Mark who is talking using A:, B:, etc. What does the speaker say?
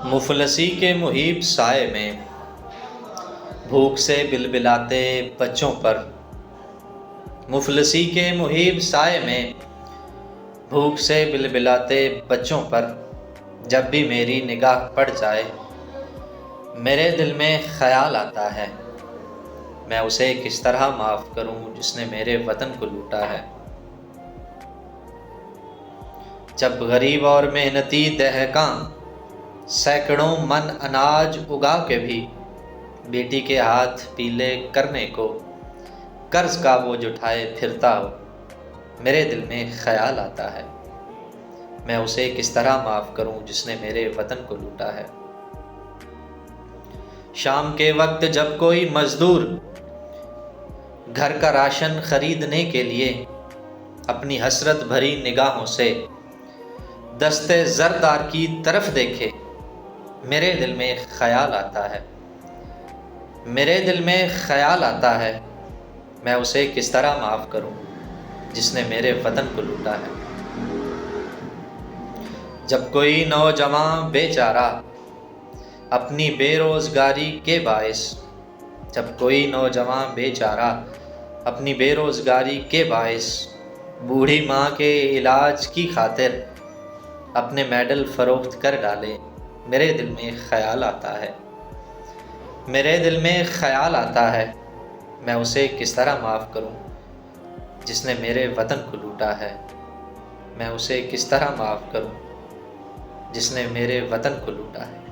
A: مفلسی کے محیب سائے میں بھوک سے بلبلاتے بچوں پر، مفلسی کے محیب سائے میں بھوک سے بلبلاتے بچوں پر جب بھی میری نگاہ پڑ جائے میرے دل میں خیال آتا ہے، میں اسے کس طرح معاف کروں جس نے میرے وطن کو لوٹا ہے۔ جب غریب اور محنتی دہقاں سینکڑوں من اناج اگا کے بھی بیٹی کے ہاتھ پیلے کرنے کو قرض کا بوجھ اٹھائے پھرتا ہو، میرے دل میں خیال آتا ہے، میں اسے کس طرح معاف کروں جس نے میرے وطن کو لوٹا ہے۔ شام کے وقت جب کوئی مزدور گھر کا راشن خریدنے کے لیے اپنی حسرت بھری نگاہوں سے دستے زردار کی طرف دیکھے، میرے دل میں خیال آتا ہے، میرے دل میں خیال آتا ہے، میں اسے کس طرح معاف کروں جس نے میرے وطن کو لوٹا ہے۔ جب کوئی نوجوان بے چارہ اپنی بے روزگاری کے باعث، جب کوئی نوجوان بے چارہ اپنی بے روزگاری کے باعث بوڑھی ماں کے علاج کی خاطر اپنے میڈل فروخت کر ڈالے، میرے دل میں خیال آتا ہے، میرے دل میں خیال آتا ہے، میں اسے کس طرح معاف کروں جس نے میرے وطن کو لوٹا ہے، میں اسے کس طرح معاف کروں جس نے میرے وطن کو لوٹا ہے۔